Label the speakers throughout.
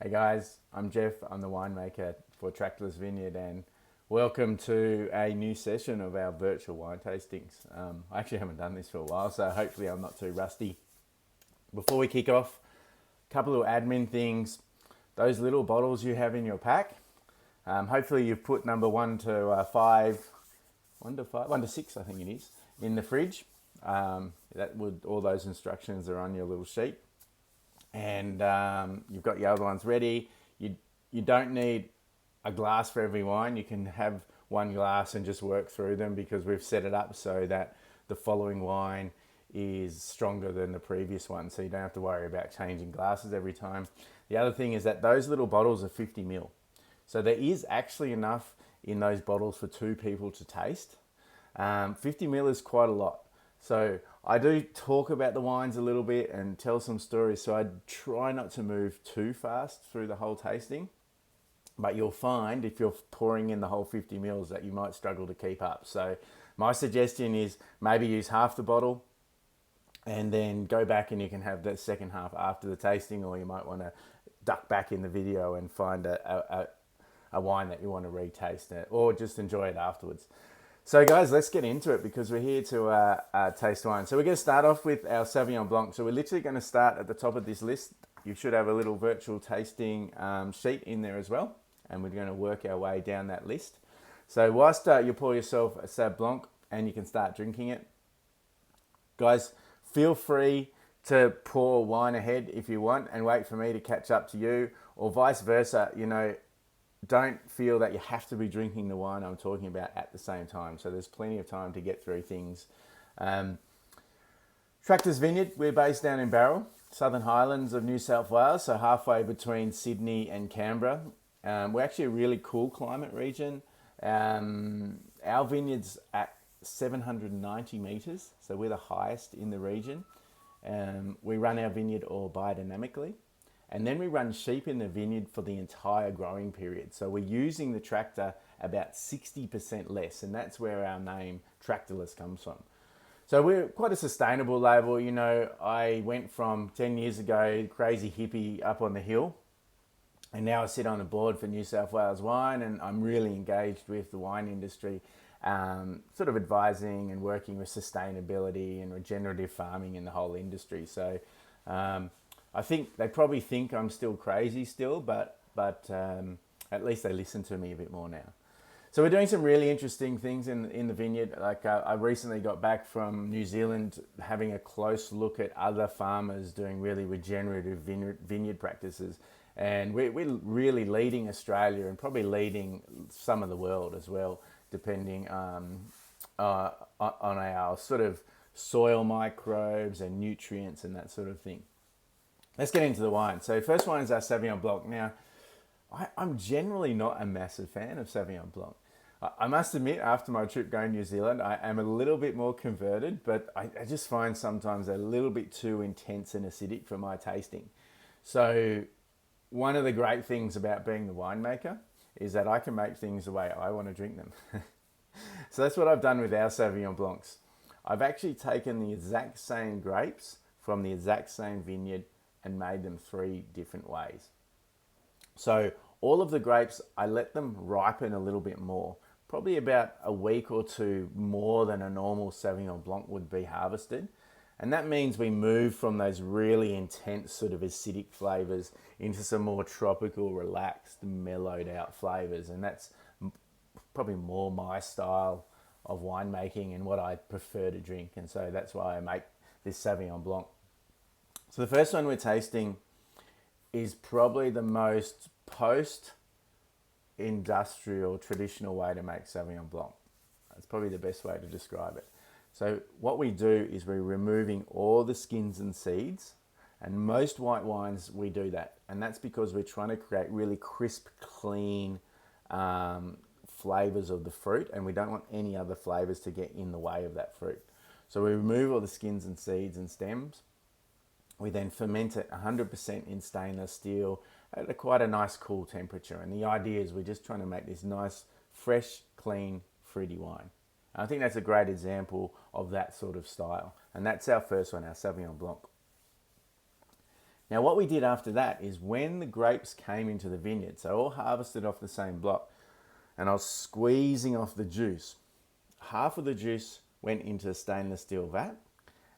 Speaker 1: Hey guys, I'm Jeff. I'm the winemaker for Trackless Vineyard, and welcome to a new session of our virtual wine tastings. I actually haven't done this for a while, so hopefully I'm not too rusty. Before we kick off, a couple of admin things. Those little bottles you have in your pack, hopefully you've put number 1 to 6, I think it is, in the fridge. All those instructions are on your little sheet. And you've got your other ones ready. You don't need a glass for every wine. You can have one glass and just work through them, because we've set it up so that the following wine is stronger than the previous one, so you don't have to worry about changing glasses every time. The other thing is that those little bottles are 50 ml. So there is actually enough in those bottles for 2 people to taste. 50 ml is quite a lot. So I do talk about the wines a little bit and tell some stories, so I try not to move too fast through the whole tasting. But you'll find if you're pouring in the whole 50 mils that you might struggle to keep up. So my suggestion is maybe use half the bottle and then go back and you can have the second half after the tasting, or you might want to duck back in the video and find a wine that you want to retaste it, or just enjoy it afterwards. So guys, let's get into it, because we're here to taste wine. So we're going to start off with our Sauvignon Blanc. So we're literally going to start at the top of this list. You should have a little virtual tasting sheet in there as well. And we're going to work our way down that list. So whilst you pour yourself a Sauv Blanc and you can start drinking it, guys, feel free to pour wine ahead if you want and wait for me to catch up to you, or vice versa. Don't feel that you have to be drinking the wine I'm talking about at the same time. So there's plenty of time to get through things. Trackless Vineyard, we're based down in Barrel, Southern Highlands of New South Wales, so halfway between Sydney and Canberra. We're actually a really cool climate region. Our vineyard's at 790 metres, so we're the highest in the region. We run our vineyard all biodynamically. And then we run sheep in the vineyard for the entire growing period. So we're using the tractor about 60% less, and that's where our name Tractorless comes from. So we're quite a sustainable label. I went from 10 years ago, crazy hippie up on the hill, and now I sit on a board for New South Wales Wine, and I'm really engaged with the wine industry, sort of advising and working with sustainability and regenerative farming in the whole industry. So I think they probably think I'm still crazy still, but at least they listen to me a bit more now. So we're doing some really interesting things in the vineyard. Like I recently got back from New Zealand, having a close look at other farmers doing really regenerative vineyard practices. And we're really leading Australia, and probably leading some of the world as well, depending on our sort of soil microbes and nutrients and that sort of thing. Let's get into the wine. So first wine is our Sauvignon Blanc. Now, I'm generally not a massive fan of Sauvignon Blanc. I must admit, after my trip going to New Zealand, I am a little bit more converted, but I just find sometimes they're a little bit too intense and acidic for my tasting. So one of the great things about being the winemaker is that I can make things the way I want to drink them. So that's what I've done with our Sauvignon Blancs. I've actually taken the exact same grapes from the exact same vineyard and made them 3 different ways. So all of the grapes, I let them ripen a little bit more, probably about a week or 2 more than a normal Sauvignon Blanc would be harvested. And that means we move from those really intense sort of acidic flavors into some more tropical, relaxed, mellowed out flavors. And that's probably more my style of winemaking and what I prefer to drink. And so that's why I make this Sauvignon Blanc. So the first one we're tasting is probably the most post-industrial traditional way to make Sauvignon Blanc. That's probably the best way to describe it. So what we do is we're removing all the skins and seeds, and most white wines we do that. And that's because we're trying to create really crisp, clean flavors of the fruit, and we don't want any other flavors to get in the way of that fruit. So we remove all the skins and seeds and stems. We then ferment it 100% in stainless steel at quite a nice cool temperature. And the idea is we're just trying to make this nice, fresh, clean, fruity wine. And I think that's a great example of that sort of style. And that's our first one, our Sauvignon Blanc. Now, what we did after that is when the grapes came into the vineyard, so all harvested off the same block, and I was squeezing off the juice, half of the juice went into a stainless steel vat,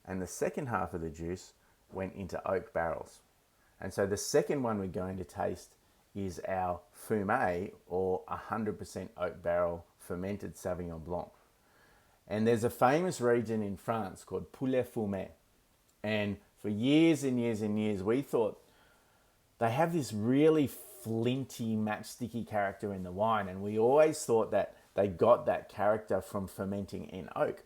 Speaker 1: and the second half of the juice went into oak barrels. And so the second one we're going to taste is our Fume, or 100% oak barrel fermented Sauvignon Blanc. And there's a famous region in France called Fume. And for years and years and years, we thought they have this really flinty, matchsticky character in the wine. And we always thought that they got that character from fermenting in oak.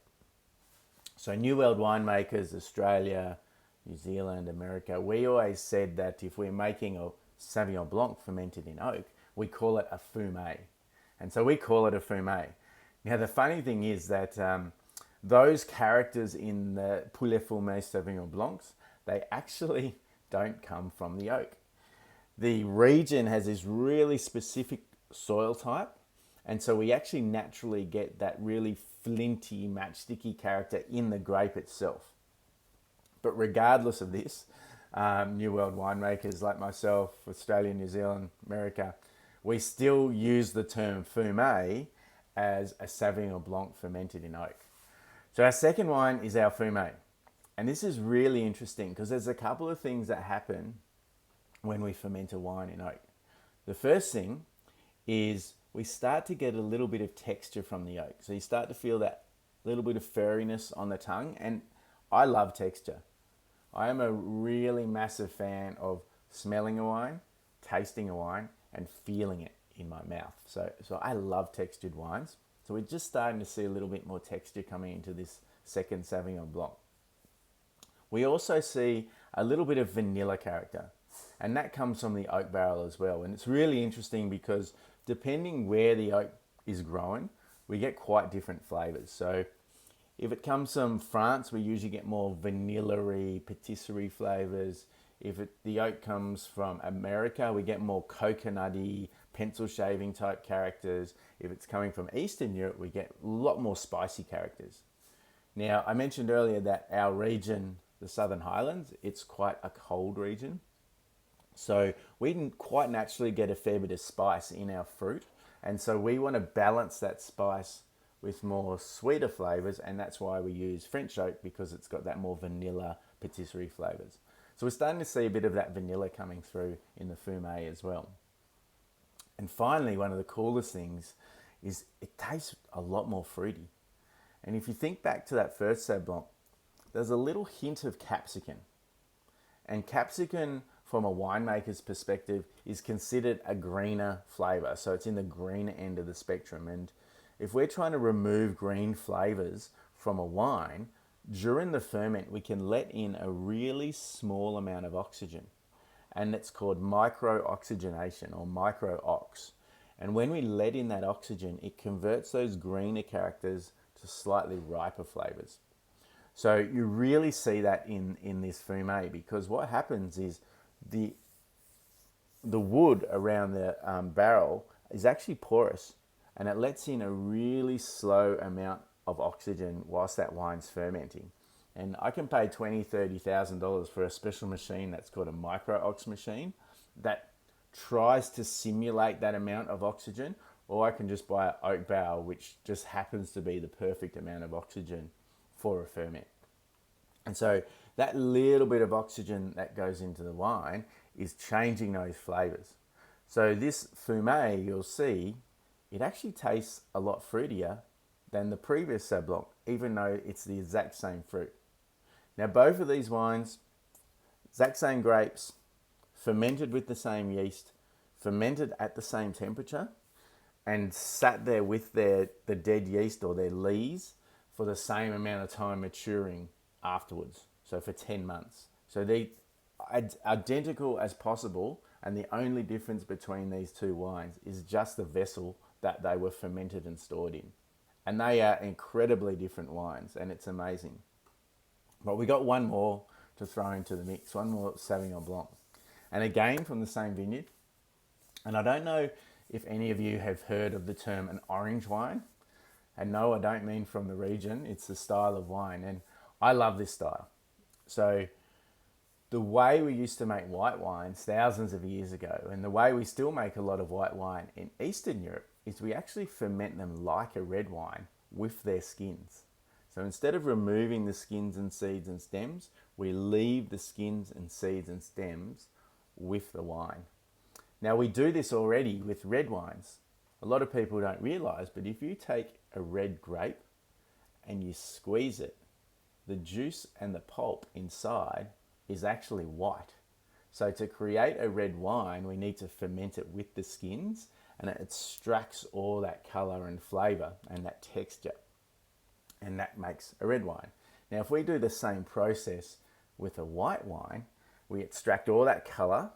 Speaker 1: So New World winemakers, Australia, New Zealand, America, we always said that if we're making a Sauvignon Blanc fermented in oak, we call it a Fume. And so we call it a Fume. Now, the funny thing is that those characters in the Poulet Fume Sauvignon Blancs, they actually don't come from the oak. The region has this really specific soil type, and so we actually naturally get that really flinty, matchsticky character in the grape itself. But regardless of this, New World winemakers like myself, Australia, New Zealand, America, we still use the term Fume as a Sauvignon Blanc fermented in oak. So our second wine is our Fume. And this is really interesting because there's a couple of things that happen when we ferment a wine in oak. The first thing is we start to get a little bit of texture from the oak. So you start to feel that little bit of furriness on the tongue. And I love texture. I am a really massive fan of smelling a wine, tasting a wine, and feeling it in my mouth. So I love textured wines. So we're just starting to see a little bit more texture coming into this second Sauvignon Blanc. We also see a little bit of vanilla character, and that comes from the oak barrel as well. And it's really interesting because depending where the oak is grown, we get quite different flavors. So if it comes from France, we usually get more vanilla-y, patisserie flavors. If the oak comes from America, we get more coconutty, pencil shaving type characters. If it's coming from Eastern Europe, we get a lot more spicy characters. Now, I mentioned earlier that our region, the Southern Highlands, it's quite a cold region. So we can quite naturally get a fair bit of spice in our fruit. And so we want to balance that spice with more sweeter flavors, and that's why we use French oak, because it's got that more vanilla patisserie flavors. So we're starting to see a bit of that vanilla coming through in the Fume as well. And finally, one of the coolest things is it tastes a lot more fruity. And if you think back to that first Sauv Blanc, there's a little hint of capsicum. And capsicum, from a winemaker's perspective, is considered a greener flavor. So it's in the greener end of the spectrum. And if we're trying to remove green flavors from a wine, during the ferment, we can let in a really small amount of oxygen. And it's called micro-oxygenation, or micro-ox. And when we let in that oxygen, it converts those greener characters to slightly riper flavors. So you really see that in this Fume, because what happens is the wood around the barrel is actually porous, and it lets in a really slow amount of oxygen whilst that wine's fermenting. And I can pay $20,000-$30,000 for a special machine that's called a micro-ox machine that tries to simulate that amount of oxygen, or I can just buy an oak barrel which just happens to be the perfect amount of oxygen for a ferment. And so that little bit of oxygen that goes into the wine is changing those flavors. So this Fume, you'll see, it actually tastes a lot fruitier than the previous Sauv Blanc, even though it's the exact same fruit. Now, both of these wines, exact same grapes, fermented with the same yeast, fermented at the same temperature, and sat there with the dead yeast or their lees for the same amount of time maturing afterwards. So for 10 months. So they're identical as possible, and the only difference between these two wines is just the vessel that they were fermented and stored in. And they are incredibly different wines, and it's amazing. But we got one more to throw into the mix, one more Sauvignon Blanc. And again, from the same vineyard. And I don't know if any of you have heard of the term an orange wine. And no, I don't mean from the region, it's the style of wine. And I love this style. So the way we used to make white wines thousands of years ago, and the way we still make a lot of white wine in Eastern Europe, is we actually ferment them like a red wine with their skins. So instead of removing the skins and seeds and stems, we leave the skins and seeds and stems with the wine. Now we do this already with red wines. A lot of people don't realize, but if you take a red grape and you squeeze it, the juice and the pulp inside is actually white. So to create a red wine, we need to ferment it with the skins, and it extracts all that color and flavor and that texture. And that makes a red wine. Now, if we do the same process with a white wine, we extract all that color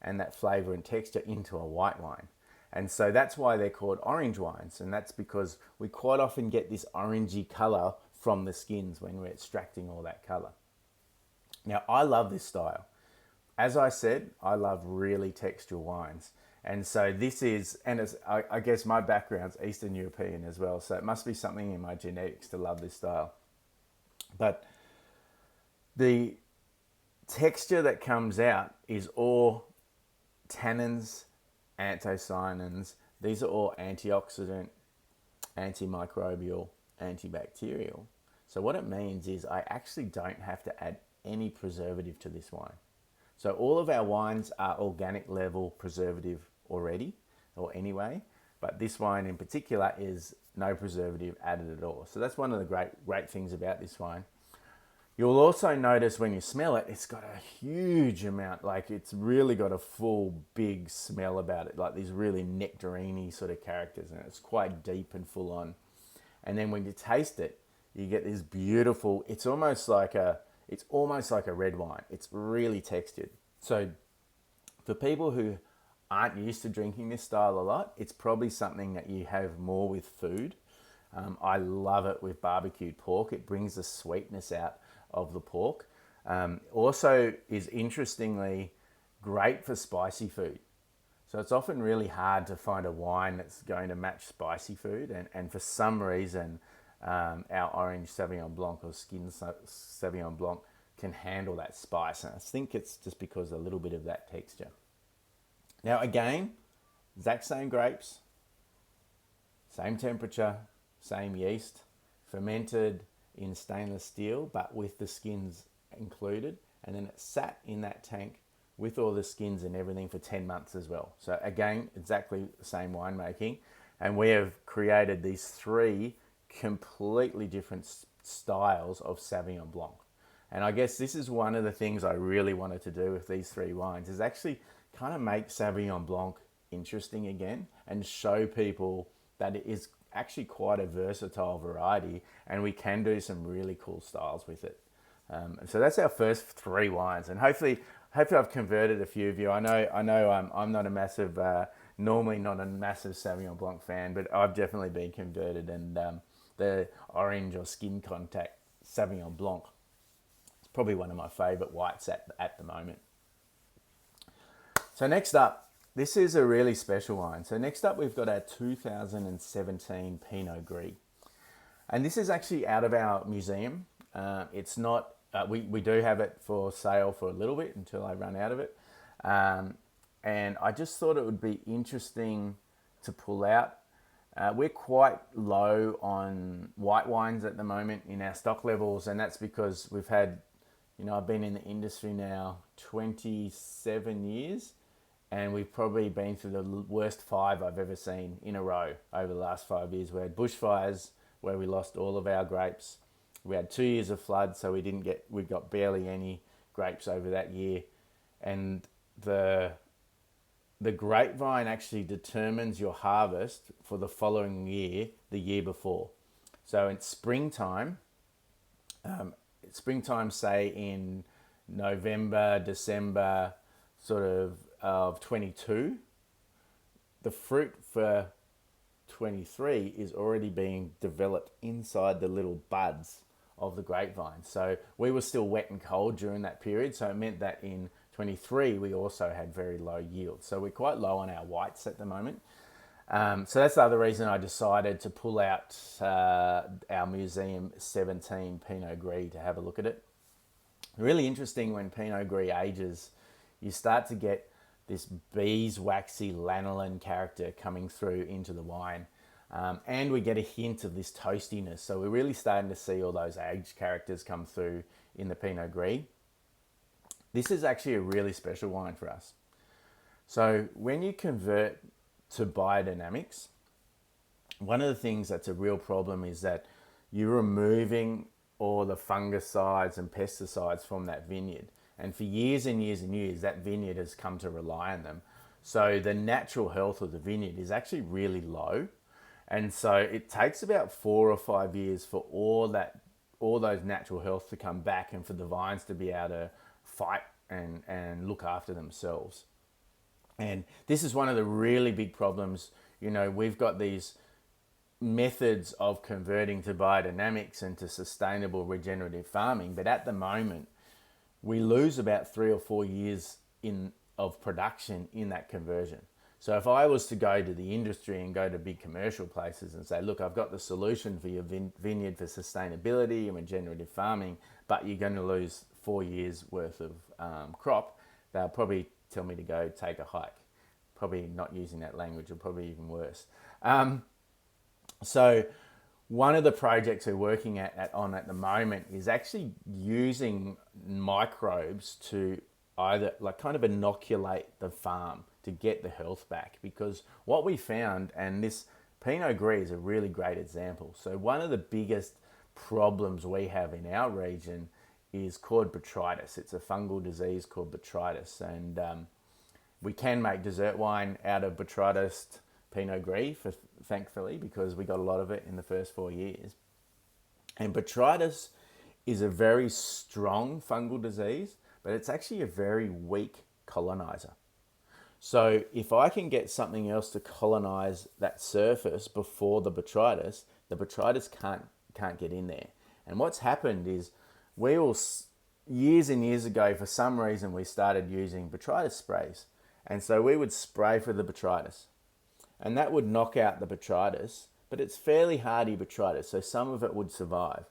Speaker 1: and that flavor and texture into a white wine. And so that's why they're called orange wines. And that's because we quite often get this orangey color from the skins when we're extracting all that color. Now, I love this style. As I said, I love really textural wines. And so this is, and I guess my background's Eastern European as well, so it must be something in my genetics to love this style. But the texture that comes out is all tannins, anthocyanins. These are all antioxidant, antimicrobial, antibacterial. So what it means is I actually don't have to add any preservative to this wine. So all of our wines are organic level preservative already, or anyway, but this wine in particular is no preservative added at all. So that's one of the great things about this wine. You'll also notice when you smell it, it's got a huge amount, like it's really got a full big smell about it, like these really nectarine sort of characters, and it's quite deep and full on. And then when you taste it, you get this beautiful, it's almost like a red wine. It's really textured. So for people who aren't used to drinking this style a lot, it's probably something that you have more with food. I love it with barbecued pork. It brings the sweetness out of the pork. Also is interestingly great for spicy food. So it's often really hard to find a wine that's going to match spicy food. And for some reason, our orange Sauvignon Blanc or skin Sauvignon Blanc can handle that spice. And I think it's just because a little bit of that texture. Now again, exact same grapes, same temperature, same yeast, fermented in stainless steel, but with the skins included. And then it sat in that tank with all the skins and everything for 10 months as well. So again, exactly the same winemaking. And we have created these three completely different styles of Sauvignon Blanc. And I guess this is one of the things I really wanted to do with these three wines, is actually kind of make Sauvignon Blanc interesting again and show people that it is actually quite a versatile variety and we can do some really cool styles with it. So that's our first three wines, and hopefully I've converted a few of you. I know I'm not a massive, normally not a massive Sauvignon Blanc fan, but I've definitely been converted, and the orange or skin contact Sauvignon Blanc is probably one of my favorite whites at the moment. So next up, this is a really special wine. So next up, we've got our 2017 Pinot Gris. And this is actually out of our museum. It's not, we do have it for sale for a little bit until I run out of it. And I just thought it would be interesting to pull out. We're quite low on white wines at the moment in our stock levels. And that's because we've had, I've been in the industry now 27 years. And we've probably been through the worst 5 I've ever seen in a row over the last 5 years. We had bushfires where we lost all of our grapes. We had 2 years of flood, so we got barely any grapes over that year. And the grapevine actually determines your harvest for the following year, the year before. So in springtime, say in November, December, sort of 22, the fruit for 23 is already being developed inside the little buds of the grapevine. So we were still wet and cold during that period. So it meant that in 23, we also had very low yields. So we're quite low on our whites at the moment. So that's the other reason I decided to pull out our Museum 17 Pinot Gris to have a look at it. Really interesting when Pinot Gris ages, you start to get this beeswaxy lanolin character coming through into the wine. And we get a hint of this toastiness. So we're really starting to see all those aged characters come through in the Pinot Gris. This is actually a really special wine for us. So when you convert to biodynamics, one of the things that's a real problem is that you're removing all the fungicides and pesticides from that vineyard. And for years and years and years, that vineyard has come to rely on them. So the natural health of the vineyard is actually really low. And so it takes about 4 or 5 years for all those natural health to come back and for the vines to be able to fight and look after themselves. And this is one of the really big problems. You know, we've got these methods of converting to biodynamics and to sustainable regenerative farming, but at the moment we lose about 3 or 4 years of production in that conversion. So if I was to go to the industry and go to big commercial places and say, look, I've got the solution for your vineyard for sustainability and regenerative farming, but you're going to lose 4 years worth of crop, they'll probably tell me to go take a hike. Probably not using that language, or probably even worse. So one of the projects we're working on at the moment is actually using microbes to either like kind of inoculate the farm to get the health back. Because what we found, and this Pinot Gris is a really great example. So one of the biggest problems we have in our region is called botrytis. It's a fungal disease called botrytis, and we can make dessert wine out of botrytis Pinot Gris, thankfully, because we got a lot of it in the first 4 years. And botrytis is a very strong fungal disease, but it's actually a very weak colonizer. So if I can get something else to colonize that surface before the botrytis can't get in there. And what's happened is years and years ago, for some reason, we started using botrytis sprays. And so we would spray for the botrytis. And that would knock out the botrytis, but it's fairly hardy botrytis, so some of it would survive.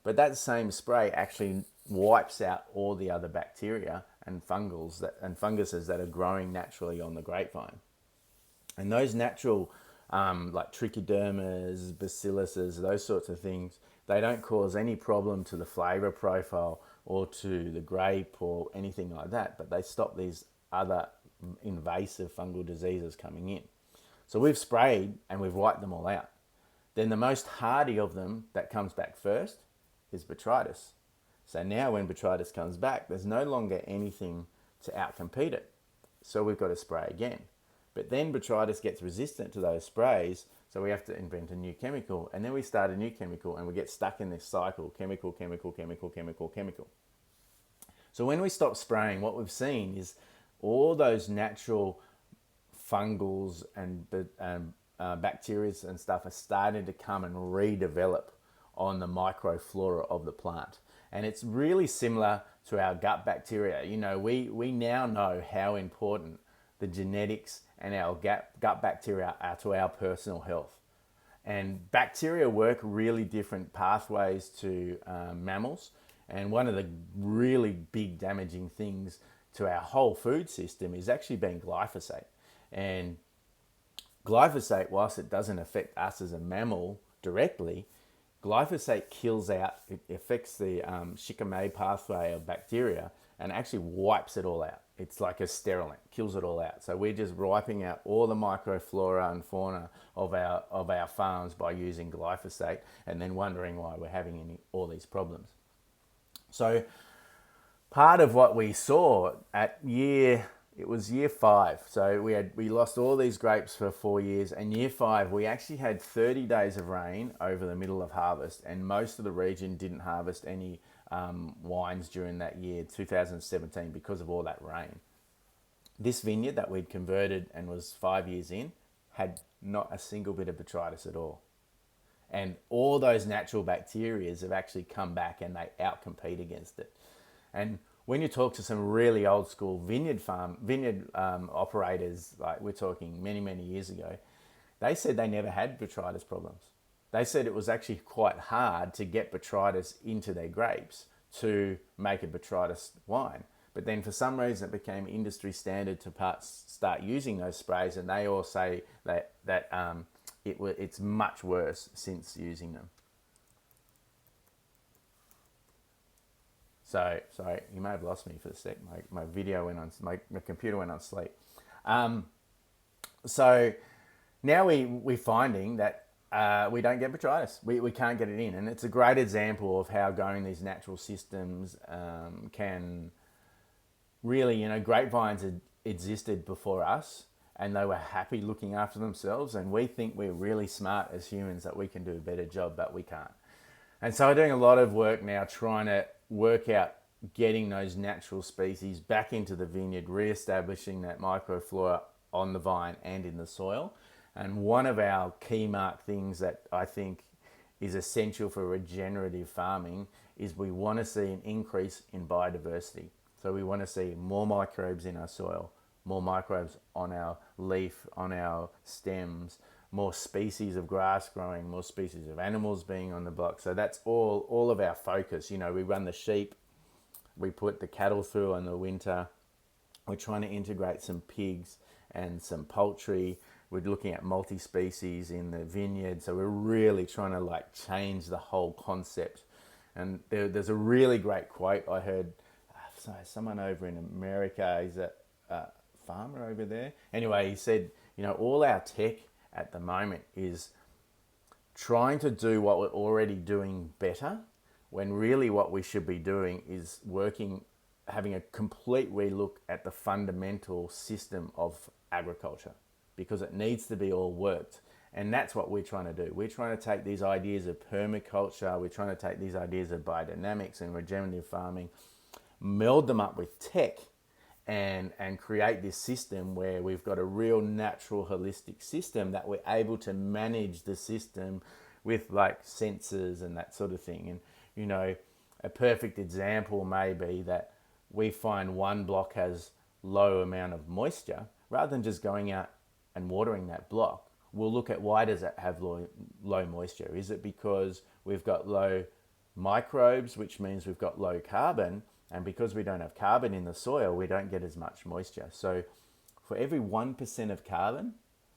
Speaker 1: But that same spray actually wipes out all the other bacteria and funguses that are growing naturally on the grapevine. And those natural, like trichodermas, bacilluses, those sorts of things, they don't cause any problem to the flavor profile or to the grape or anything like that, but they stop these other invasive fungal diseases coming in. So we've sprayed and we've wiped them all out. Then the most hardy of them that comes back first is botrytis. So now when botrytis comes back, there's no longer anything to outcompete it. So we've got to spray again. But then botrytis gets resistant to those sprays, so we have to invent a new chemical, and then we start a new chemical, and we get stuck in this cycle, chemical, chemical, chemical, chemical, chemical. So when we stop spraying, what we've seen is all those natural fungals and bacteria and stuff are starting to come and redevelop on the microflora of the plant. And it's really similar to our gut bacteria. You know, we now know how important the genetics and our gut bacteria are to our personal health. And bacteria work really different pathways to mammals. And one of the really big damaging things to our whole food system is actually being glyphosate. And glyphosate, whilst it doesn't affect us as a mammal directly, glyphosate kills out, it affects the shikimate pathway of bacteria and actually wipes it all out. It's like a sterilant, kills it all out. So we're just wiping out all the microflora and fauna of our farms by using glyphosate, and then wondering why we're having all these problems. So part of what we saw it was year 5. So we lost all these grapes for 4 years, and year 5 we actually had 30 days of rain over the middle of harvest, and most of the region didn't harvest any wines during that year, 2017, because of all that rain. This vineyard that we'd converted and was 5 years in had not a single bit of botrytis at all. And all those natural bacteria have actually come back and they outcompete against it. And when you talk to some really old school vineyard operators, like we're talking many, many years ago, they said they never had botrytis problems. They said it was actually quite hard to get botrytis into their grapes to make a botrytis wine. But then for some reason it became industry standard to start using those sprays, and they all say that it's much worse since using them. So, sorry, you may have lost me for a sec. My video went on, my computer went on sleep. So now we're finding that we don't get botrytis. We can't get it in. And it's a great example of how growing these natural systems can really, grapevines had existed before us, and they were happy looking after themselves. And we think we're really smart as humans that we can do a better job, but we can't. And so we're doing a lot of work now trying to work out getting those natural species back into the vineyard, re-establishing that microflora on the vine and in the soil. And one of our key mark things that I think is essential for regenerative farming is we want to see an increase in biodiversity. So we want to see more microbes in our soil, more microbes on our leaf, on our stems, more species of grass growing, more species of animals being on the block. So that's all of our focus. We run the sheep, we put the cattle through in the winter. We're trying to integrate some pigs and some poultry. We're looking at multi-species in the vineyard. So we're really trying to change the whole concept. And there's a really great quote I heard. Someone over in America, he's a farmer over there. Anyway, he said, all our tech at the moment is trying to do what we're already doing better, when really what we should be doing is having a complete relook at the fundamental system of agriculture, because it needs to be all worked. And that's what we're trying to do. We're trying to take these ideas of permaculture, we're trying to take these ideas of biodynamics and regenerative farming, meld them up with tech, and create this system where we've got a real natural holistic system that we're able to manage the system with sensors and that sort of thing. And a perfect example may be that we find one block has low amount of moisture. Rather than just going out and watering that block, we'll look at why does it have low moisture. Is it because we've got low microbes, which means we've got low carbon? And because we don't have carbon in the soil, we don't get as much moisture. So for every 1% of carbon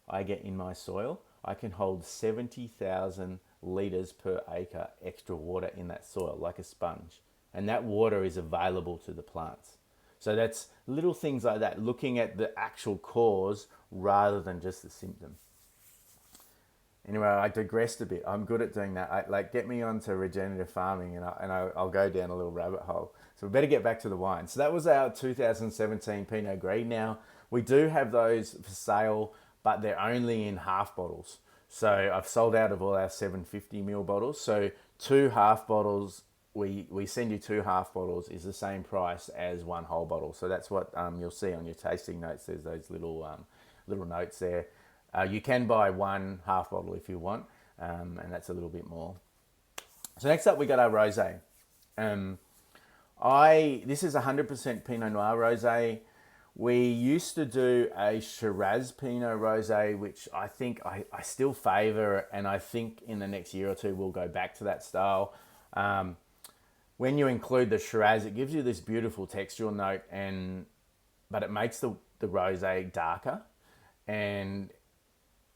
Speaker 1: I get in my soil, I can hold 70,000 litres per acre extra water in that soil, like a sponge. And that water is available to the plants. So that's little things like that, looking at the actual cause rather than just the symptom. Anyway, I digressed a bit. I'm good at doing that. Get me onto regenerative farming and I'll go down a little rabbit hole. So we better get back to the wine. So that was our 2017 Pinot Gris. Now, we do have those for sale, but they're only in half bottles. So I've sold out of all our 750ml bottles. So 2 half bottles, we send you 2 half bottles is the same price as 1 whole bottle. So that's what you'll see on your tasting notes. There's those little notes there. You can buy 1 half bottle if you want, and that's a little bit more. So next up, we got our rosé. This is 100% Pinot Noir rosé. We used to do a Shiraz Pinot rosé, which I think I still favour, and I think in the next year or two we'll go back to that style. When you include the Shiraz, it gives you this beautiful textural note, but it makes the rosé darker, and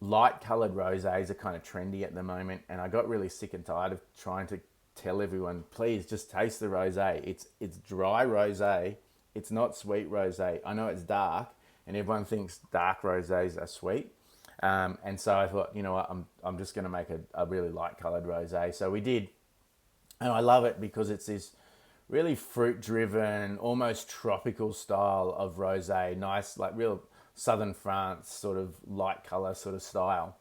Speaker 1: light coloured rosés are kind of trendy at the moment, and I got really sick and tired of trying to tell everyone, please just taste the rosé. It's dry rosé. It's not sweet rosé. I know it's dark, and everyone thinks dark rosés are sweet. And so I thought, what, I'm just going to make a really light coloured rosé. So we did, and I love it because it's this really fruit driven, almost tropical style of rosé. Nice, real southern France sort of light colour sort of style.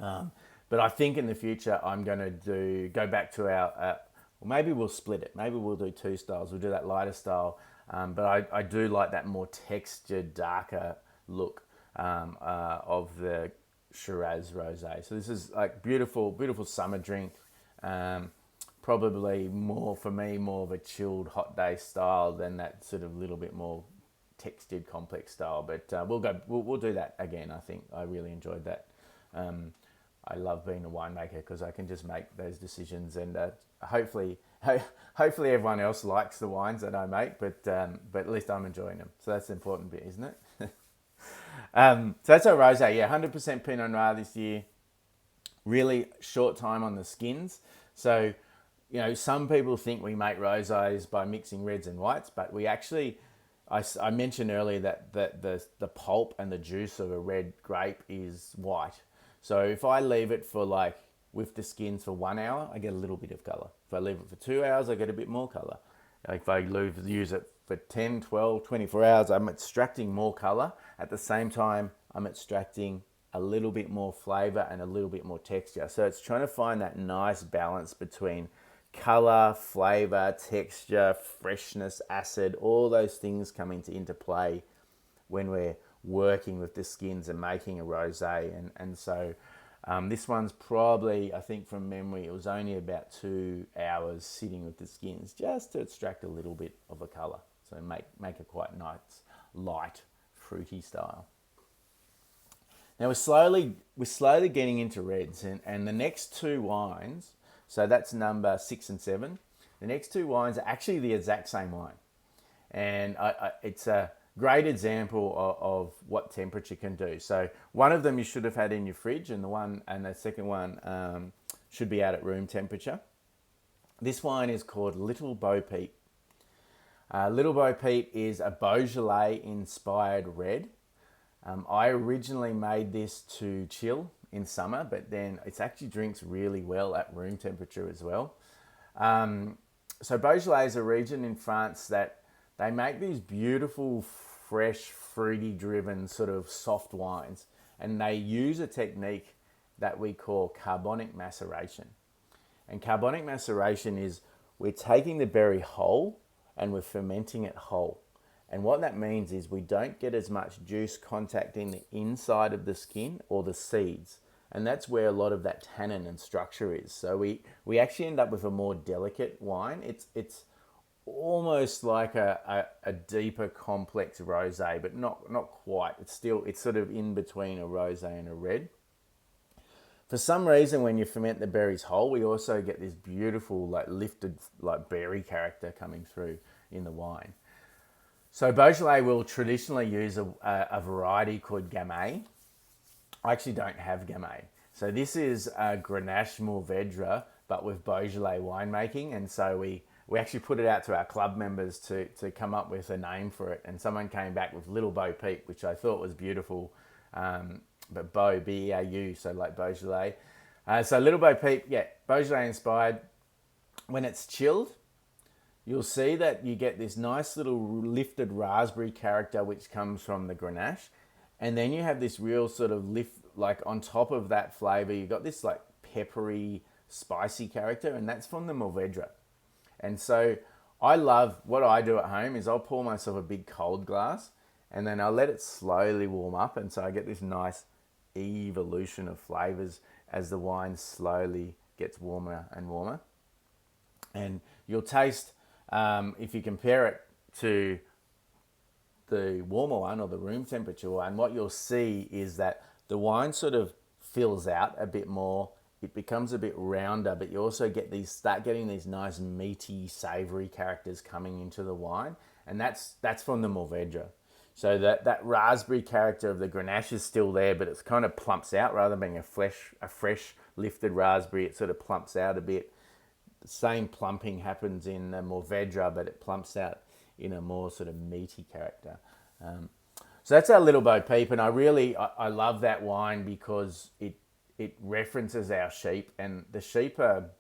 Speaker 1: But I think in the future I'm going to go back to our, maybe we'll split it. Maybe we'll do 2 styles. We'll do that lighter style. But I do like that more textured, darker look of the Shiraz rosé. So this is beautiful, beautiful summer drink. Probably more of a chilled hot day style than that sort of little bit more textured complex style, but we'll do that again. I think I really enjoyed that. I love being a winemaker because I can just make those decisions and hopefully hopefully everyone else likes the wines that I make, but at least I'm enjoying them. So that's the important bit, isn't it? So that's our rosé. Yeah, 100% Pinot Noir this year. Really short time on the skins. So, some people think we make rosés by mixing reds and whites, but we actually, I mentioned earlier that the pulp and the juice of a red grape is white. So if I leave it for with the skins for 1 hour, I get a little bit of colour. If I leave it for 2 hours, I get a bit more colour. If I use it for 10, 12, 24 hours, I'm extracting more colour. At the same time, I'm extracting a little bit more flavour and a little bit more texture. So it's trying to find that nice balance between colour, flavour, texture, freshness, acid, all those things coming into play when we're working with the skins and making a rosé. And so this one's probably, I think from memory, it was only about 2 hours sitting with the skins just to extract a little bit of a colour. So make a quite nice, light, fruity style. Now we're slowly getting into reds, and the next two wines, so that's number 6 and 7. The next two wines are actually the exact same wine, and it's a great example of what temperature can do. So one of them you should have had in your fridge, and the second one should be out at room temperature. This wine is called Little Beau Peep. Little Beau Peep is a Beaujolais inspired red. I originally made this to chill in summer, but then it actually drinks really well at room temperature as well. So Beaujolais is a region in France that they make these beautiful, fresh, fruity driven sort of soft wines. And they use a technique that we call carbonic maceration. And carbonic maceration is we're taking the berry whole and we're fermenting it whole. And what that means is we don't get as much juice contacting the inside of the skin or the seeds. And that's where a lot of that tannin and structure is. So we actually end up with a more delicate wine. It's almost like a deeper, complex rosé, but not quite. It's sort of in between a rosé and a red. For some reason, when you ferment the berries whole, we also get this beautiful, lifted, berry character coming through in the wine. So Beaujolais will traditionally use a variety called Gamay. I actually don't have Gamay. So this is a Grenache Mourvèdre, but with Beaujolais winemaking. And so we actually put it out to our club members to come up with a name for it. And someone came back with Little Beau Peep, which I thought was beautiful. But Beau, B-E-A-U, so like Beaujolais. So Little Beau Peep, yeah, Beaujolais inspired. When it's chilled, you'll see that you get this nice little lifted raspberry character which comes from the Grenache. And then you have this real sort of lift, on top of that flavour, you've got this peppery, spicy character, and that's from the Mourvèdre. And so what I do at home is I'll pour myself a big cold glass and then I'll let it slowly warm up. And so I get this nice evolution of flavours as the wine slowly gets warmer and warmer. And you'll taste, if you compare it to the warmer one or the room temperature one, what you'll see is that the wine sort of fills out a bit more. It becomes a bit rounder, but you also start getting these nice meaty, savoury characters coming into the wine. And that's from the Mourvèdre. So that raspberry character of the Grenache is still there, but it's kind of plumps out rather than being a fresh lifted raspberry. It sort of plumps out a bit. The same plumping happens in the Mourvèdre, but it plumps out in a more sort of meaty character. So that's our Little Beau Peep, and I love that wine because it references our sheep, and the sheep are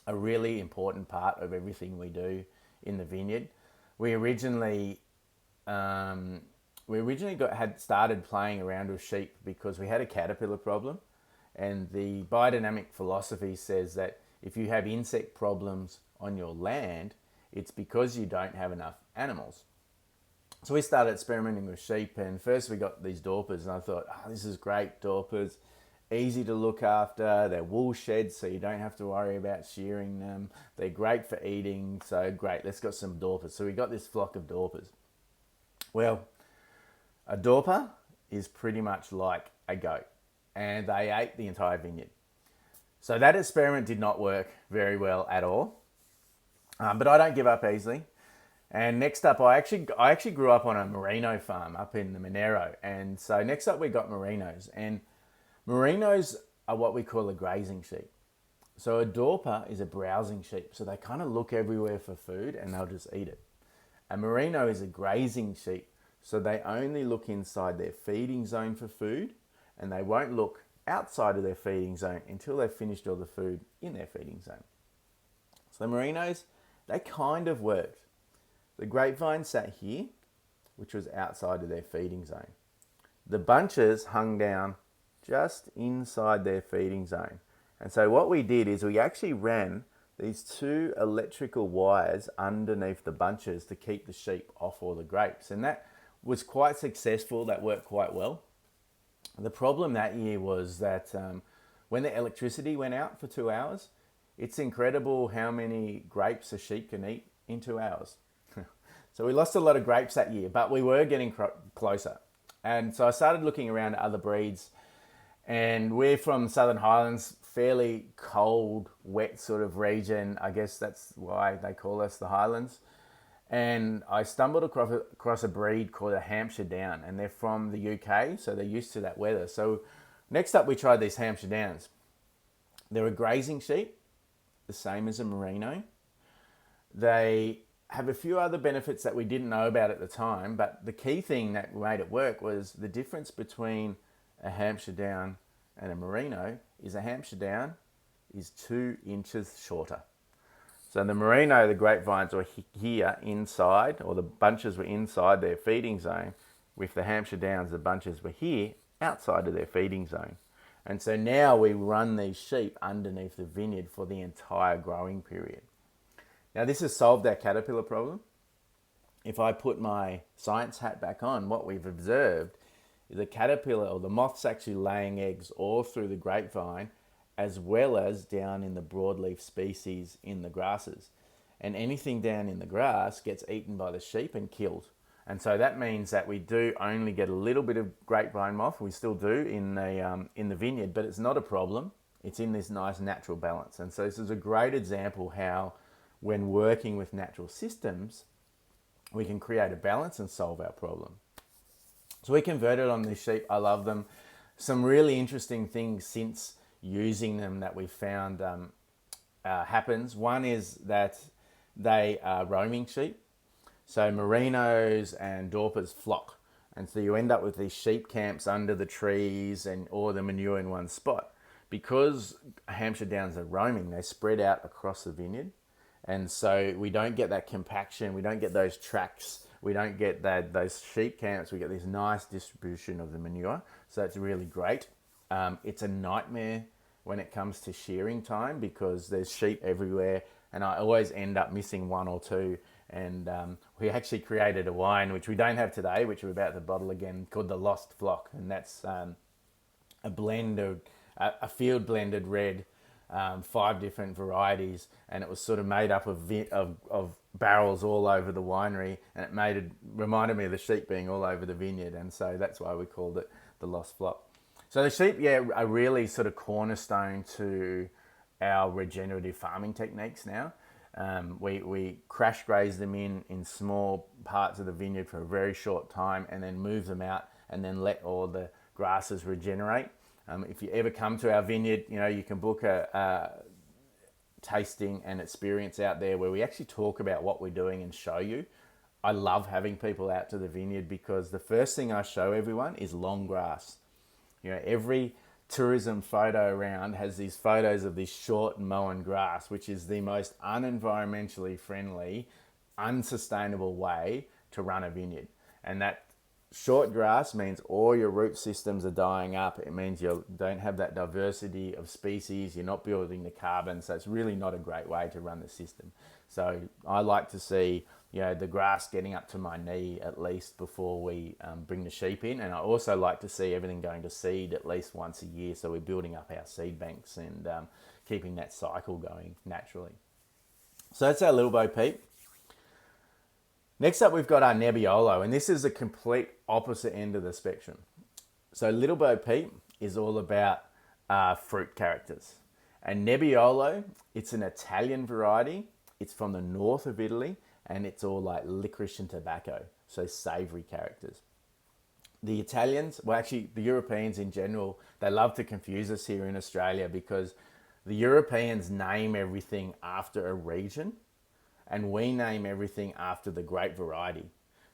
Speaker 1: a really important part of everything we do in the vineyard. We originally had started playing around with sheep because we had a caterpillar problem, and the biodynamic philosophy says that if you have insect problems on your land, it's because you don't have enough animals. So we started experimenting with sheep, and first we got these Dorpers, and I thought, this is great, Dorpers, easy to look after, they're wool sheds, so you don't have to worry about shearing them, they're great for eating, so great, let's get some Dorpers. So we got this flock of Dorpers. Well, a Dorper is pretty much like a goat, and they ate the entire vineyard. So that experiment did not work very well at all. But I don't give up easily. And next up, I actually grew up on a merino farm up in the Monero, and so next up we got merinos, and merinos are what we call a grazing sheep. So a dorper is a browsing sheep, so they kind of look everywhere for food and they'll just eat it. A merino is a grazing sheep, so they only look inside their feeding zone for food, and they won't look outside of their feeding zone until they've finished all the food in their feeding zone. So the merinos, they kind of worked. The grapevine sat here, which was outside of their feeding zone. The bunches hung down just inside their feeding zone. And so what we did is we actually ran these two electrical wires underneath the bunches to keep the sheep off all the grapes. And that was quite successful. That worked quite well. The problem that year was that when the electricity went out for 2 hours, it's incredible how many grapes a sheep can eat in 2 hours. So we lost a lot of grapes that year, but we were getting closer. And so I started looking around at other breeds, and we're from Southern Highlands, fairly cold, wet sort of region. I guess that's why they call us the Highlands. And I stumbled across a breed called a Hampshire Down, and they're from the UK, so they're used to that weather. So next up, we tried these Hampshire Downs. They're a grazing sheep, the same as a merino. They have a few other benefits that we didn't know about at the time, but the key thing that made it work was the difference between a Hampshire Down and a merino is a Hampshire Down is 2 inches shorter. So the merino, the grapevines were here inside, or the bunches were inside their feeding zone. With the Hampshire Downs, the bunches were here outside of their feeding zone. And so now we run these sheep underneath the vineyard for the entire growing period. Now this has solved our caterpillar problem. If I put my science hat back on, what we've observed is the caterpillar or the moth's actually laying eggs all through the grapevine, as well as down in the broadleaf species in the grasses. And anything down in the grass gets eaten by the sheep and killed. And so that means that we do only get a little bit of grapevine moth. We still do in the vineyard, but it's not a problem. It's in this nice natural balance. And so this is a great example how when working with natural systems, we can create a balance and solve our problem. So we converted on these sheep. I love them. Some really interesting things since using them that we found happens. One is that they are roaming sheep. So merinos and dorpers flock. And so you end up with these sheep camps under the trees and or the manure in one spot. Because Hampshire Downs are roaming, they spread out across the vineyard. And so we don't get that compaction, we don't get those tracks, we don't get those sheep camps, we get this nice distribution of the manure. So that's really great. It's a nightmare when it comes to shearing time because there's sheep everywhere and I always end up missing one or two. And we actually created a wine, which we don't have today, which we're about to bottle again, called the Lost Flock. And that's a blend of, a field blended red, 5 different varieties, and it was sort of made up of barrels all over the winery, and it reminded me of the sheep being all over the vineyard, and so that's why we called it the Lost Flock. So the sheep, are really sort of cornerstone to our regenerative farming techniques now. We crash graze them in small parts of the vineyard for a very short time, and then move them out, and then let all the grasses regenerate. If you ever come to our vineyard, you can book a tasting and experience out there where we actually talk about what we're doing and show you. I love having people out to the vineyard because the first thing I show everyone is long grass. Every tourism photo around has these photos of this short mown grass, which is the most unenvironmentally friendly, unsustainable way to run a vineyard. And that short grass means all your root systems are dying up. It means you don't have that diversity of species. You're not building the carbon. So it's really not a great way to run the system. So I like to see, the grass getting up to my knee at least before we bring the sheep in. And I also like to see everything going to seed at least once a year. So we're building up our seed banks and keeping that cycle going naturally. So that's our little Beau Peep. Next up, we've got our Nebbiolo, and this is the complete opposite end of the spectrum. So Little Beau Peep is all about fruit characters. And Nebbiolo, it's an Italian variety, It's from the north of Italy, and it's all like licorice and tobacco, so savory characters. The Italians, well, actually, the Europeans in general, they love to confuse us here in Australia because the Europeans name everything after a region, and we name everything after the grape variety.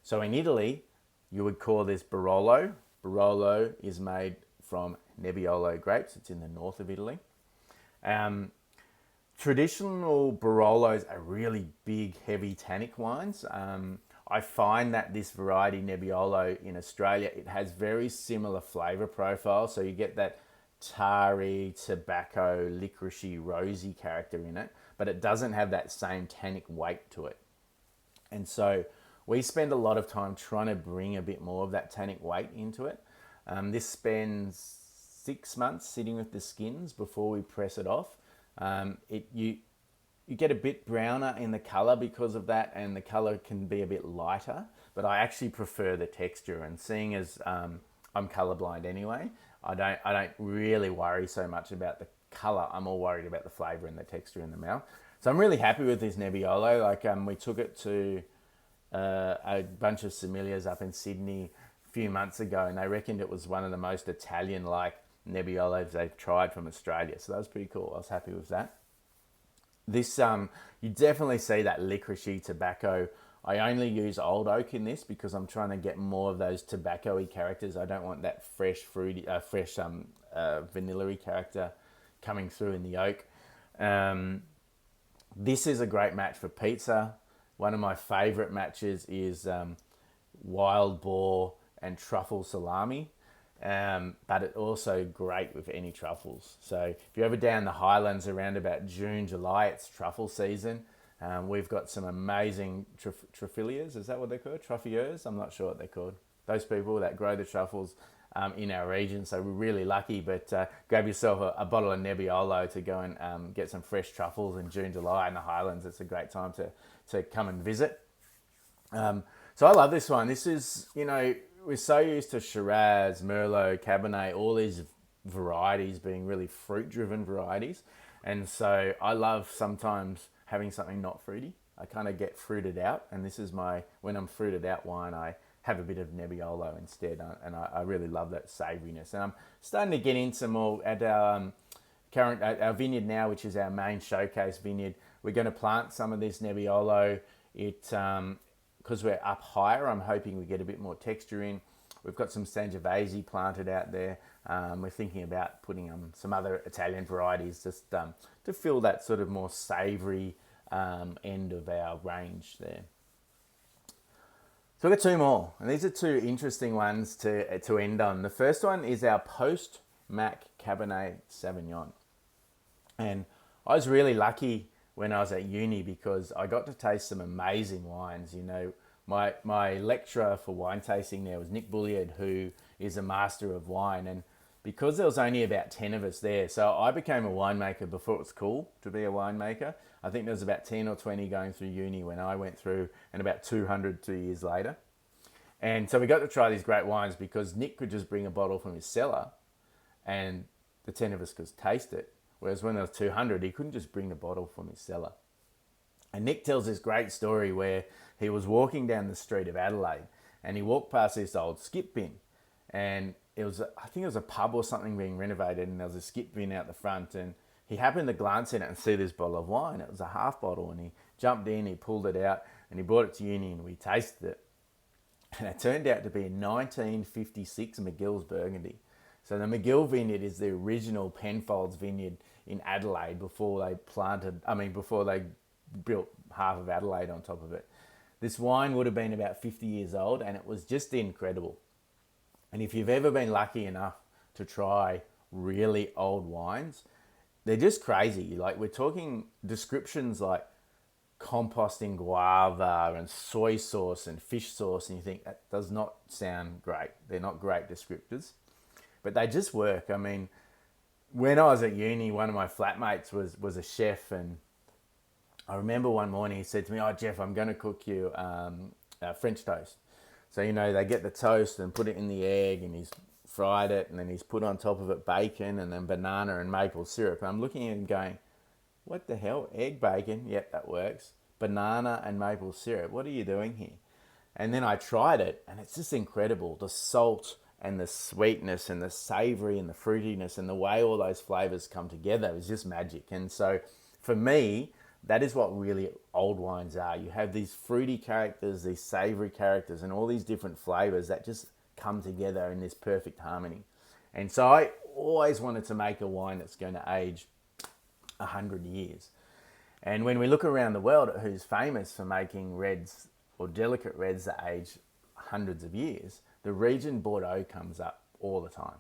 Speaker 1: So in Italy, you would call this Barolo. Barolo is made from Nebbiolo grapes. It's in the north of Italy. Traditional Barolos are really big, heavy tannic wines. I find that this variety Nebbiolo in Australia, it has very similar flavour profile. So you get that tarry, tobacco, licoricey, rosy character in it, but it doesn't have that same tannic weight to it. And so we spend a lot of time trying to bring a bit more of that tannic weight into it. This spends 6 months sitting with the skins before we press it off. You get a bit browner in the colour because of that, and the colour can be a bit lighter, but I actually prefer the texture. And seeing as I'm colourblind anyway, I don't really worry so much about the colour. I'm more worried about the flavour and the texture in the mouth. So I'm really happy with this Nebbiolo. Like we took it to a bunch of sommeliers up in Sydney a few months ago, and they reckoned it was one of the most Italian-like Nebbiolos they've tried from Australia. So that was pretty cool. I was happy with that. This, you definitely see that licoricey tobacco. I only use old oak in this because I'm trying to get more of those tobacco-y characters. I don't want that fresh fruity, vanilla-y character coming through in the oak. This is a great match for pizza. One of my favourite matches is wild boar and truffle salami. But it's also great with any truffles. So if you're ever down the Highlands around about June, July, it's truffle season. We've got some amazing truffeliers. Is that what they're called? Truffeurs? I'm not sure what they're called. Those people that grow the truffles in our region. So we're really lucky. But grab yourself a bottle of Nebbiolo to go and get some fresh truffles in June, July in the Highlands. It's a great time to come and visit. So I love this one. This is, we're so used to Shiraz, Merlot, Cabernet, all these varieties being really fruit-driven varieties. And so I love sometimes having something not fruity. I kind of get fruited out. And this is when I'm fruited out wine, I have a bit of Nebbiolo instead. And I really love that savouriness. And I'm starting to get into more at our our vineyard now, which is our main showcase vineyard. We're going to plant some of this Nebbiolo. Because we're up higher, I'm hoping we get a bit more texture in. We've got some Sangiovese planted out there. We're thinking about putting some other Italian varieties just to fill that sort of more savoury end of our range there. So we've got two more, and these are two interesting ones to end on. The first one is our post-Mac Cabernet Sauvignon. And I was really lucky when I was at uni because I got to taste some amazing wines. My lecturer for wine tasting there was Nick Bulliard, who is a master of wine. And because there was only about 10 of us there, so I became a winemaker before it was cool to be a winemaker. I think there was about 10 or 20 going through uni when I went through, and about 200 2 years later. And so we got to try these great wines because Nick could just bring a bottle from his cellar and the 10 of us could taste it. Whereas when there was 200, he couldn't just bring the bottle from his cellar. And Nick tells this great story where he was walking down the street of Adelaide and he walked past this old skip bin. And I think it was a pub or something being renovated, and there was a skip bin out the front, and he happened to glance in it and see this bottle of wine. It was a half bottle, and he jumped in, he pulled it out, and he brought it to uni, and we tasted it. And it turned out to be a 1956 McGill's Burgundy. So the McGill vineyard is the original Penfolds vineyard in Adelaide before they built half of Adelaide on top of it. This wine would have been about 50 years old, and it was just incredible. And if you've ever been lucky enough to try really old wines, they're just crazy. Like, we're talking descriptions like composting guava and soy sauce and fish sauce, and you think that does not sound great. They're not great descriptors, but they just work. I mean, when I was at uni, one of my flatmates was a chef, and I remember one morning he said to me, "Oh, Jeff, I'm going to cook you French toast." So, they get the toast and put it in the egg, and he's fried it, and then he's put on top of it bacon and then banana and maple syrup. And I'm looking at him going, What the hell? Egg bacon? Yep, that works. Banana and maple syrup. What are you doing here? And then I tried it, and it's just incredible. The salt and the sweetness and the savory and the fruitiness and the way all those flavors come together is just magic. And so for me, that is what really old wines are. You have these fruity characters, these savory characters, and all these different flavors that just come together in this perfect harmony. And so I always wanted to make a wine that's going to age 100 years. And when we look around the world at who's famous for making reds or delicate reds that age hundreds of years, the region Bordeaux comes up all the time.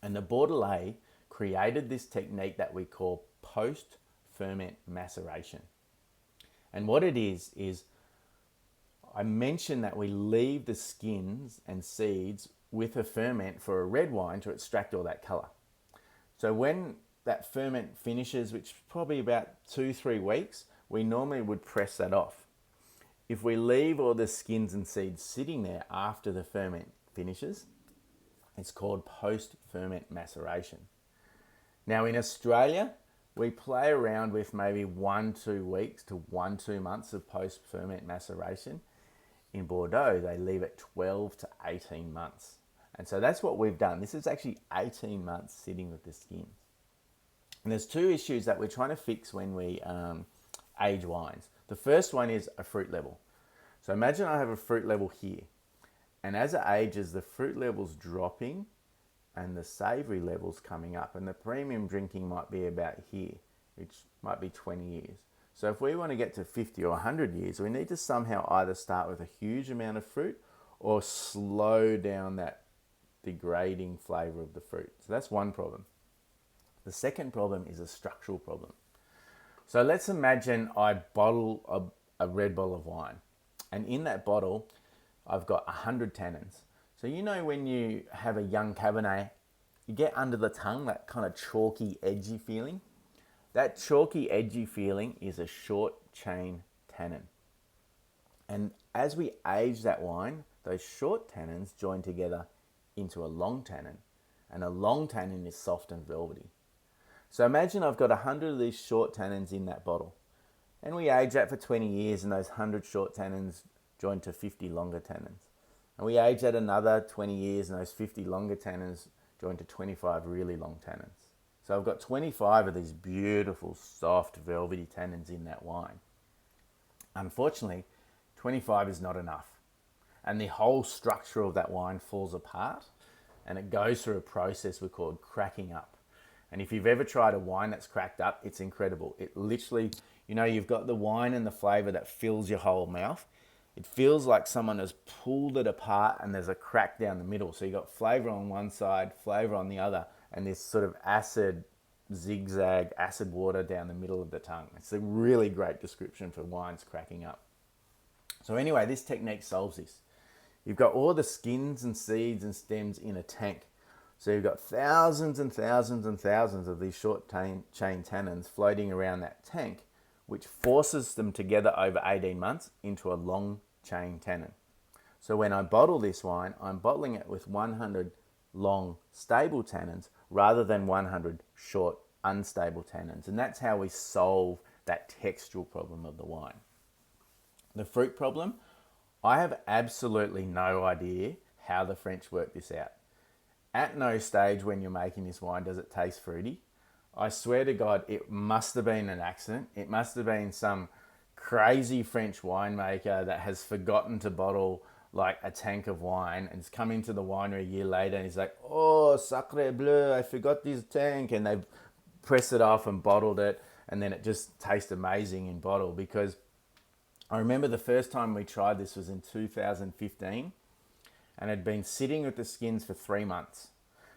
Speaker 1: And the Bordelais created this technique that we call post-ferment maceration. And what it is I mentioned that we leave the skins and seeds with a ferment for a red wine to extract all that colour. So when that ferment finishes, which is probably about 2-3 weeks, we normally would press that off. If we leave all the skins and seeds sitting there after the ferment finishes, it's called post-ferment maceration. Now in Australia, we play around with maybe 1-2 weeks to 1-2 months of post-ferment maceration. In Bordeaux, they leave it 12 to 18 months. And so that's what we've done. This is actually 18 months sitting with the skins. And there's two issues that we're trying to fix when we age wines. The first one is a fruit level. So imagine I have a fruit level here. And as it ages, the fruit level's dropping and the savory level's coming up. And the premium drinking might be about here, which might be 20 years. So if we want to get to 50 or 100 years, we need to somehow either start with a huge amount of fruit or slow down that degrading flavor of the fruit. So that's one problem. The second problem is a structural problem. So let's imagine I bottle a red bottle of wine, and in that bottle, I've got 100 tannins. So you know when you have a young Cabernet, you get under the tongue that kind of chalky, edgy feeling? That chalky, edgy feeling is a short chain tannin. And as we age that wine, those short tannins join together into a long tannin, and a long tannin is soft and velvety. So imagine I've got 100 of these short tannins in that bottle, and we age that for 20 years, and those 100 short tannins join to 50 longer tannins. And we age that another 20 years, and those 50 longer tannins join to 25 really long tannins. So I've got 25 of these beautiful, soft, velvety tannins in that wine. Unfortunately, 25 is not enough. And the whole structure of that wine falls apart, and it goes through a process we call cracking up. And if you've ever tried a wine that's cracked up, it's incredible. It literally, you've got the wine and the flavor that fills your whole mouth. It feels like someone has pulled it apart and there's a crack down the middle. So you've got flavor on one side, flavor on the other, and this sort of acid zigzag, acid water down the middle of the tongue. It's a really great description for wines cracking up. So anyway, this technique solves this. You've got all the skins and seeds and stems in a tank. So you've got thousands and thousands and thousands of these short chain tannins floating around that tank, which forces them together over 18 months into a long chain tannin. So when I bottle this wine, I'm bottling it with 100 long stable tannins rather than 100 short unstable tannins. And that's how we solve that textural problem of the wine. The fruit problem, I have absolutely no idea how the French work this out. At no stage when you're making this wine does it taste fruity. I swear to God, it must have been an accident. It must have been some crazy French winemaker that has forgotten to bottle like a tank of wine and has come into the winery a year later and he's like, oh, sacre bleu, I forgot this tank. And they've pressed it off and bottled it, and then it just tastes amazing in bottle. Because I remember the first time we tried this was in 2015. And had been sitting with the skins for 3 months.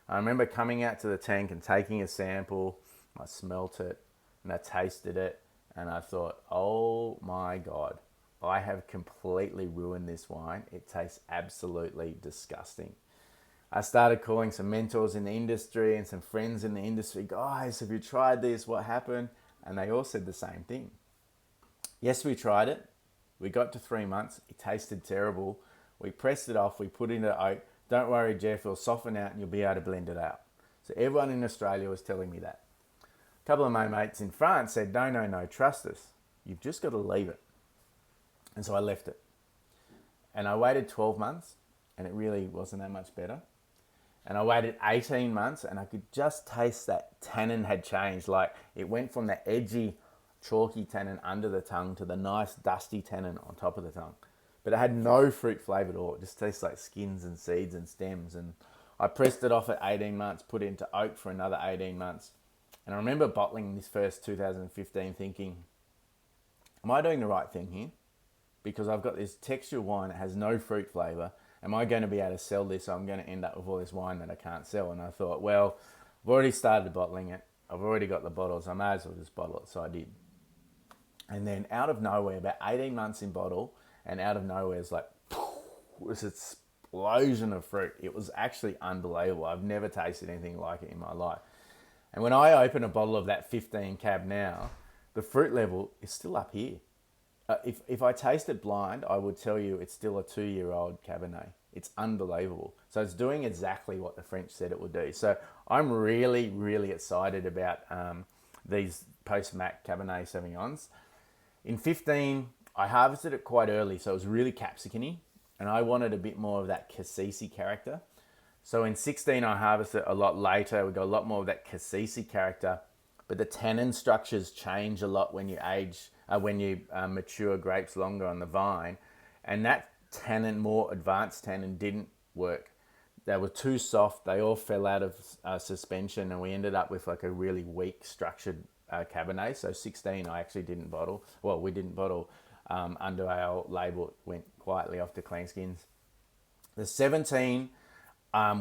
Speaker 1: I remember coming out to the tank and taking a sample. I smelt it and I tasted it and I thought, oh my God, I have completely ruined this wine. It tastes absolutely disgusting. I started calling some mentors in the industry and some friends in the industry. Guys, have you tried this? What happened? And they all said the same thing. Yes, we tried it. We got to 3 months. It tasted terrible. We pressed it off, we put it in the oak. Don't worry, Jeff, it'll soften out and you'll be able to blend it out. So everyone in Australia was telling me that. couple of my mates in France said, no, trust us. You've just got to leave it. And so I left it. And I waited 12 months, and it really wasn't that much better. And I waited 18 months, and I could just taste that tannin had changed. Like, it went from the edgy, chalky tannin under the tongue to the nice, dusty tannin on top of the tongue. But it had no fruit flavour at all. It just tastes like skins and seeds and stems. And I pressed it off at 18 months, put it into oak for another 18 months. And I remember bottling this first 2015 thinking, am I doing the right thing here? Because I've got this texture wine that has no fruit flavour. Am I going to be able to sell this? So I'm going to end up with all this wine that I can't sell. And I thought, well, I've already started bottling it. I've already got the bottles. I may as well just bottle it. So I did. And then out of nowhere, about 18 months in bottle, and out of nowhere, it's like, this explosion of fruit. It was actually unbelievable. I've never tasted anything like it in my life. And when I open a bottle of that 15 Cab now, the fruit level is still up here. If I taste it blind, I would tell you it's still a 2-year-old Cabernet. It's unbelievable. So it's doing exactly what the French said it would do. So I'm really, really excited about these post-Mac Cabernet Sauvignons. In 15, I harvested it quite early, so it was really capsicum-y, and I wanted a bit more of that cassis character. So in 16, I harvested a lot later. We got a lot more of that cassis character, but the tannin structures change a lot when you mature grapes longer on the vine, and that tannin, more advanced tannin, didn't work. They were too soft. They all fell out of suspension, and we ended up with like a really weak structured Cabernet. So 16, I actually didn't bottle. Well, we didn't bottle under our label. It went quietly off to Clean Skins. The 17,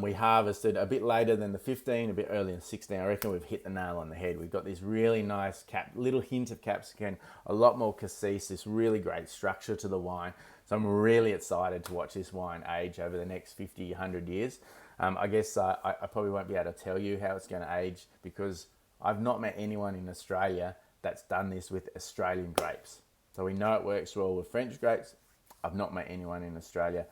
Speaker 1: we harvested a bit later than the 15, a bit earlier than 16. I reckon we've hit the nail on the head. We've got this really nice little hint of capsicum, a lot more cassis, this really great structure to the wine. So I'm really excited to watch this wine age over the next 50, 100 years. I guess I probably won't be able to tell you how it's going to age because I've not met anyone in Australia that's done this with Australian grapes. So we know it works well with French grapes. I've not met anyone in Australia.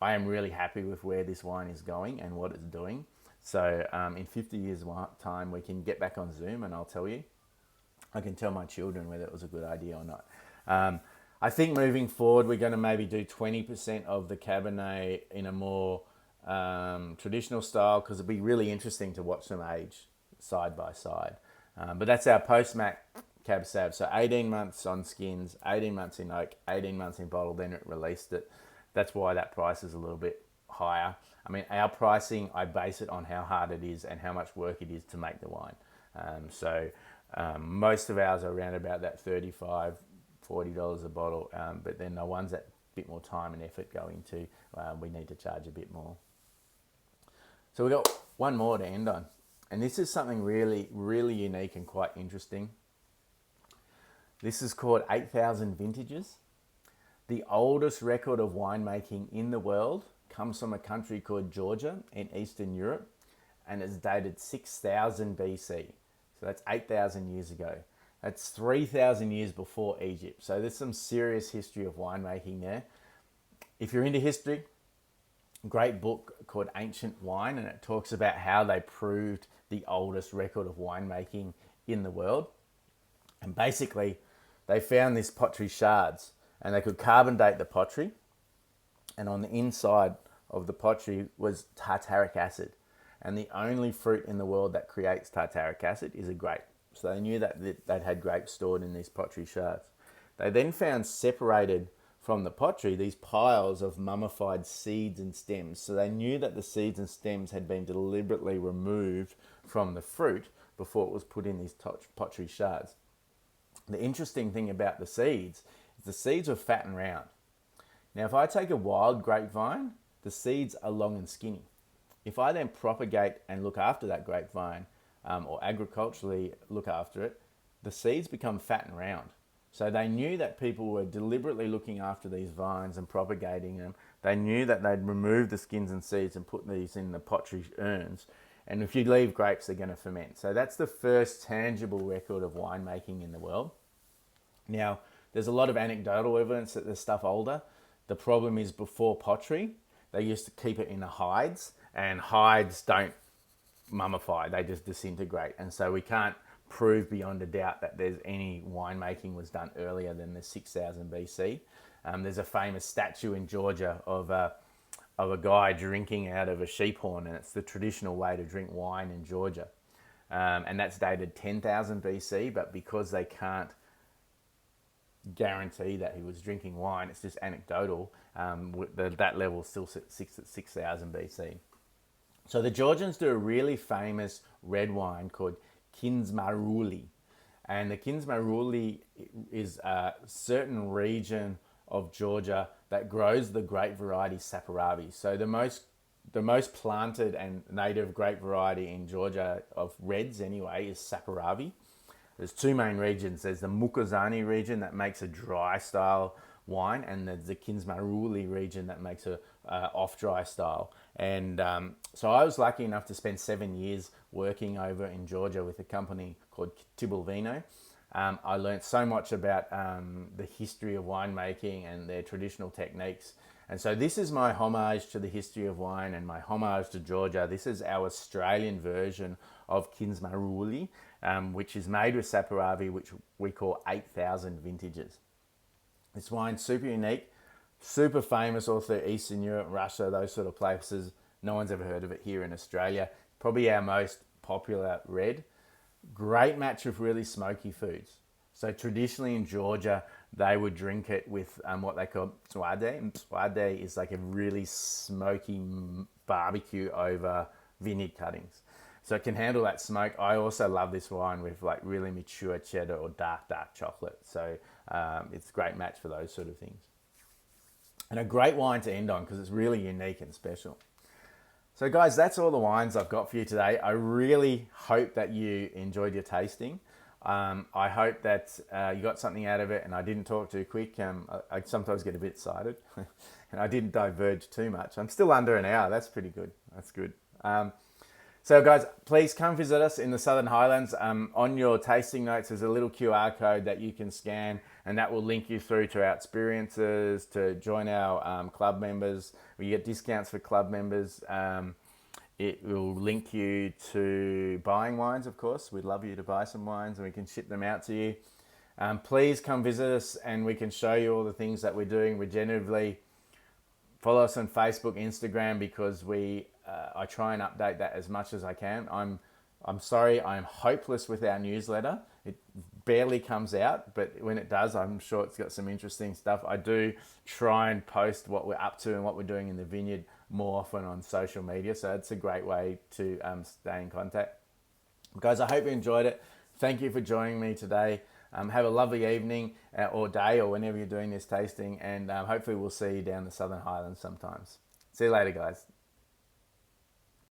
Speaker 1: I am really happy with where this wine is going and what it's doing. So in 50 years' time, we can get back on Zoom and I'll tell you. I can tell my children whether it was a good idea or not. I think moving forward, we're going to maybe do 20% of the Cabernet in a more traditional style because it'd be really interesting to watch them age side by side. But that's our post-Mac Cab Sav. So 18 months on skins, 18 months in oak, 18 months in bottle, then it released it. That's why that price is a little bit higher. I mean, our pricing, I base it on how hard it is and how much work it is to make the wine. Most of ours are around about that $35, $40 a bottle. But then the ones that a bit more time and effort go into, we need to charge a bit more. So we've got one more to end on. And this is something really, really unique and quite interesting. This is called 8,000 Vintages. The oldest record of winemaking in the world comes from a country called Georgia in Eastern Europe, and it's dated 6,000 BC. So that's 8,000 years ago. That's 3,000 years before Egypt. So there's some serious history of winemaking there. If you're into history, great book called Ancient Wine, and it talks about how they proved the oldest record of winemaking in the world. And basically, they found these pottery shards, and they could carbon date the pottery, and on the inside of the pottery was tartaric acid. And the only fruit in the world that creates tartaric acid is a grape. So they knew that they'd had grapes stored in these pottery shards. They then found separated from the pottery these piles of mummified seeds and stems. So they knew that the seeds and stems had been deliberately removed from the fruit before it was put in these pottery shards. The interesting thing about the seeds is the seeds were fat and round. Now, if I take a wild grapevine, the seeds are long and skinny. If I then propagate and look after that grapevine, or agriculturally look after it, the seeds become fat and round. So they knew that people were deliberately looking after these vines and propagating them. They knew that they'd remove the skins and seeds and put these in the pottery urns. And if you leave grapes, they're going to ferment. So that's the first tangible record of winemaking in the world. Now, there's a lot of anecdotal evidence that there's stuff older. The problem is before pottery, they used to keep it in the hides, and hides don't mummify, they just disintegrate. And so we can't prove beyond a doubt that there's any winemaking was done earlier than the 6000 BC. There's a famous statue in Georgia of a guy drinking out of a sheep horn, and it's the traditional way to drink wine in Georgia. And that's dated 10,000 BC, but because they can't guarantee that he was drinking wine, it's just anecdotal, that level still sits at 6,000 BC. So the Georgians do a really famous red wine called Kinsmaruli. And the Kinsmaruli is a certain region of Georgia that grows the grape variety Saperavi. So the most planted and native grape variety in Georgia of reds anyway is Saperavi. There's two main regions. There's the Mukazani region that makes a dry style wine, and there's the Kinsmaruli region that makes a off-dry style. And so I was lucky enough to spend 7 years working over in Georgia with a company called Tibble Vino. I learned so much about the history of winemaking and their traditional techniques. And so this is my homage to the history of wine and my homage to Georgia. This is our Australian version of Kinsmaruli, which is made with Saperavi, which we call 8,000 vintages. This wine's super unique, super famous all through Eastern Europe, Russia, those sort of places. No one's ever heard of it here in Australia. Probably our most popular red. Great match with really smoky foods. So traditionally in Georgia, they would drink it with what they call mtswade. Mtswade is like a really smoky barbecue over vineyard cuttings. So it can handle that smoke. I also love this wine with like really mature cheddar or dark chocolate. So it's a great match for those sort of things. And a great wine to end on because it's really unique and special. So guys, that's all the wines I've got for you today. I really hope that you enjoyed your tasting. I hope that you got something out of it and I didn't talk too quick. I sometimes get a bit excited and I didn't diverge too much. I'm still under an hour. That's pretty good. That's good. So guys, please come visit us in the Southern Highlands. On your tasting notes, there's a little QR code that you can scan and that will link you through to our experiences, to join our club members. We get discounts for club members. It will link you to buying wines, of course. We'd love you to buy some wines and we can ship them out to you. Please come visit us and we can show you all the things that we're doing regeneratively. Follow us on Facebook, Instagram, because I try and update that as much as I can. I'm sorry, I'm hopeless with our newsletter. It barely comes out, but when it does, I'm sure it's got some interesting stuff. I do try and post what we're up to and what we're doing in the vineyard more often on social media, so it's a great way to stay in contact. Guys, I hope you enjoyed it. Thank you for joining me today. Have a lovely evening or day or whenever you're doing this tasting, and hopefully we'll see you down the Southern Highlands sometimes. See you later, guys.